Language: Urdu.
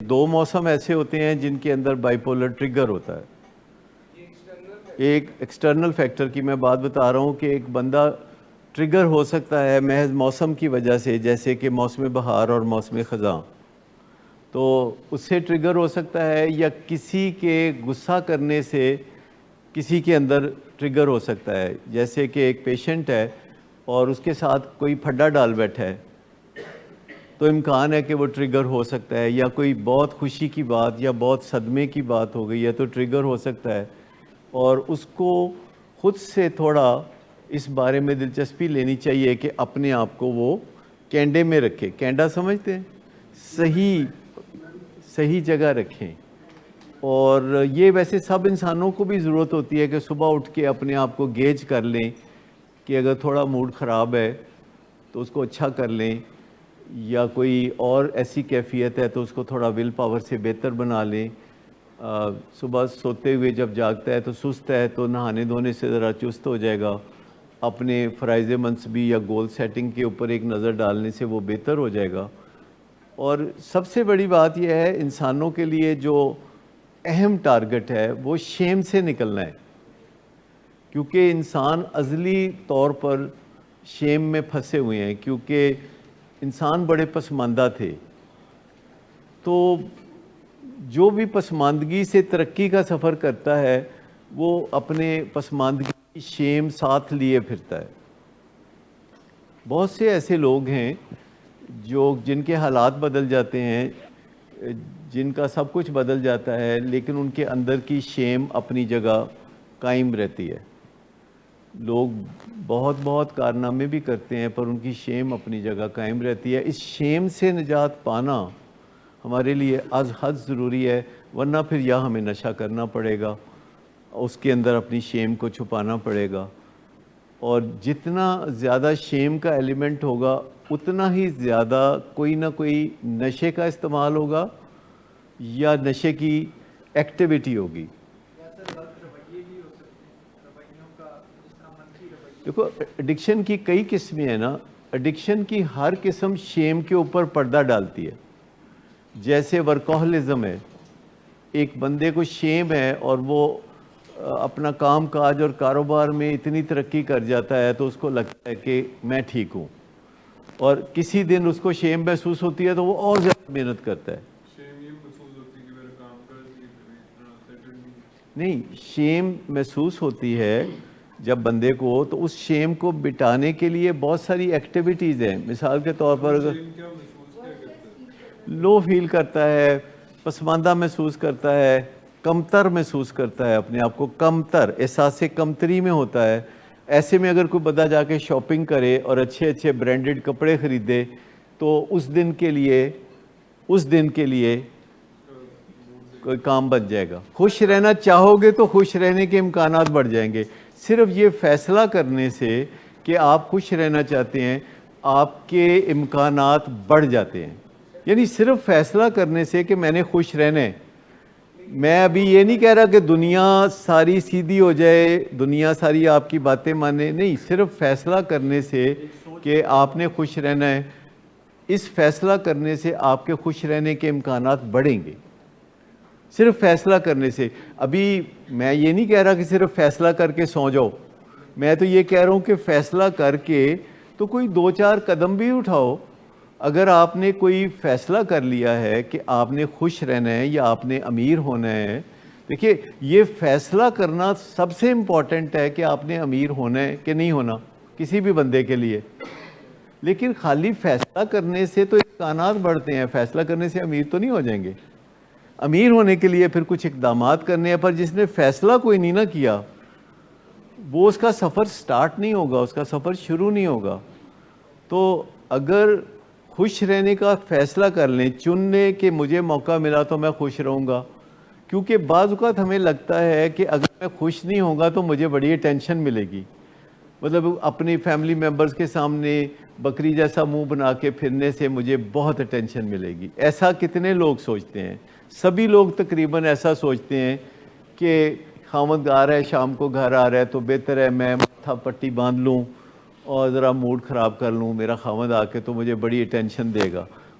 دو موسم ایسے ہوتے ہیں جن کے اندر بائیپولر ٹریگر ہوتا ہے. ایک ایکسٹرنل فیکٹر کی میں بات بتا رہا ہوں کہ ایک بندہ ٹریگر ہو سکتا ہے محض موسم کی وجہ سے، جیسے کہ موسم بہار اور موسم خزاں، تو اس سے ٹریگر ہو سکتا ہے، یا کسی کے غصہ کرنے سے کسی کے اندر ٹریگر ہو سکتا ہے. جیسے کہ ایک پیشنٹ ہے اور اس کے ساتھ کوئی پھڈا ڈال بیٹھا ہے تو امکان ہے کہ وہ ٹریگر ہو سکتا ہے، یا کوئی بہت خوشی کی بات یا بہت صدمے کی بات ہو گئی ہے تو ٹریگر ہو سکتا ہے. اور اس کو خود سے تھوڑا اس بارے میں دلچسپی لینی چاہیے کہ اپنے آپ کو وہ کینڈے میں رکھے. کینڈا سمجھتے ہیں؟ صحیح جگہ رکھیں. اور یہ ویسے سب انسانوں کو بھی ضرورت ہوتی ہے کہ صبح اٹھ کے اپنے آپ کو گیج کر لیں کہ اگر تھوڑا موڈ خراب ہے تو اس کو اچھا کر لیں، یا کوئی اور ایسی کیفیت ہے تو اس کو تھوڑا ول پاور سے بہتر بنا لیں. صبح سوتے ہوئے جب جاگتا ہے تو سست ہے تو نہانے دھونے سے ذرا چست ہو جائے گا، اپنے فرائض منصبی یا گول سیٹنگ کے اوپر ایک نظر ڈالنے سے وہ بہتر ہو جائے گا. اور سب سے بڑی بات یہ ہے انسانوں کے لیے جو اہم ٹارگٹ ہے وہ شیم سے نکلنا ہے، کیونکہ انسان ازلی طور پر شیم میں پھنسے ہوئے ہیں، کیونکہ انسان بڑے پسماندہ تھے. تو جو بھی پسماندگی سے ترقی کا سفر کرتا ہے وہ اپنے پسماندگی کی شیم ساتھ لیے پھرتا ہے. بہت سے ایسے لوگ ہیں جن کے حالات بدل جاتے ہیں، جن کا سب کچھ بدل جاتا ہے، لیکن ان کے اندر کی شیم اپنی جگہ قائم رہتی ہے. لوگ بہت کارنامے بھی کرتے ہیں پر ان کی شیم اپنی جگہ قائم رہتی ہے. اس شیم سے نجات پانا ہمارے لیے از حد ضروری ہے، ورنہ پھر یا ہمیں نشہ کرنا پڑے گا، اس کے اندر اپنی شیم کو چھپانا پڑے گا. اور جتنا زیادہ شیم کا ایلیمنٹ ہوگا اتنا ہی زیادہ کوئی نہ کوئی نشے کا استعمال ہوگا یا نشے کی ایکٹیویٹی ہوگی. دیکھو ایڈکشن کی کئی قسمیں ہیں نا. ایڈکشن کی ہر قسم شیم کے اوپر پردہ ڈالتی ہے. جیسے ورکوہلزم ہے، ایک بندے کو شیم ہے اور وہ اپنا کام کاج اور کاروبار میں اتنی ترقی کر جاتا ہے تو اس کو لگتا ہے کہ میں ٹھیک ہوں، اور کسی دن اس کو شیم محسوس ہوتی ہے تو وہ اور زیادہ محنت کرتا ہے. نہیں، شیم محسوس ہوتی ہے جب بندے کو، تو اس شیم کو بٹانے کے لیے بہت ساری ایکٹیویٹیز ہیں. مثال کے طور پر اگر لو فیل کرتا ہے، پسماندہ محسوس کرتا ہے، کمتر محسوس کرتا ہے، اپنے آپ کو کمتر، احساس کمتری میں ہوتا ہے، ایسے میں اگر کوئی بندہ جا کے شاپنگ کرے اور اچھے برانڈڈ کپڑے خریدے تو اس دن کے لیے کوئی کام بن جائے گا. خوش رہنا چاہو گے تو خوش رہنے کے امکانات بڑھ جائیں گے. صرف یہ فیصلہ کرنے سے کہ آپ خوش رہنا چاہتے ہیں آپ کے امکانات بڑھ جاتے ہیں. یعنی صرف فیصلہ کرنے سے کہ میں نے خوش رہنا ہے. میں ابھی یہ نہیں کہہ رہا کہ دنیا ساری سیدھی ہو جائے، دنیا ساری آپ کی باتیں مانے، نہیں، صرف فیصلہ کرنے سے کہ آپ نے خوش رہنا ہے، اس فیصلہ کرنے سے آپ کے خوش رہنے کے امکانات بڑھیں گے. صرف فیصلہ کرنے سے. ابھی میں یہ نہیں کہہ رہا کہ صرف فیصلہ کر کے سو جاؤ، میں تو یہ کہہ رہا ہوں کہ فیصلہ کر کے تو کوئی 2-4 قدم بھی اٹھاؤ. اگر آپ نے کوئی فیصلہ کر لیا ہے کہ آپ نے خوش رہنا ہے یا آپ نے امیر ہونا ہے، دیکھیے یہ فیصلہ کرنا سب سے امپورٹنٹ ہے کہ آپ نے امیر ہونا ہے کہ نہیں ہونا کسی بھی بندے کے لیے. لیکن خالی فیصلہ کرنے سے تو امکانات بڑھتے ہیں، فیصلہ کرنے سے امیر تو نہیں ہو جائیں گے. امیر ہونے کے لیے پھر کچھ اقدامات کرنے ہیں، پر جس نے فیصلہ کوئی نہیں نہ کیا وہ اس کا سفر سٹارٹ نہیں ہوگا، اس کا سفر شروع نہیں ہوگا. تو اگر خوش رہنے کا فیصلہ کر لیں، چن لیں کہ مجھے موقع ملا تو میں خوش رہوں گا. کیونکہ بعض اوقات ہمیں لگتا ہے کہ اگر میں خوش نہیں ہوں گا تو مجھے بڑی ٹینشن ملے گی. مطلب اپنی فیملی ممبرز کے سامنے بکری جیسا منہ بنا کے پھرنے سے مجھے بہت ٹینشن ملے گی. ایسا کتنے لوگ سوچتے ہیں؟ سبھی لوگ تقریباً ایسا سوچتے ہیں کہ خاوند آ رہا ہے، شام کو گھر آ رہا ہے تو بہتر ہے میں ماتھا پٹی باندھ لوں اور ذرا موڈ خراب کر لوں، میرا خاوند آ کے تو مجھے بڑی ٹینشن دے گا.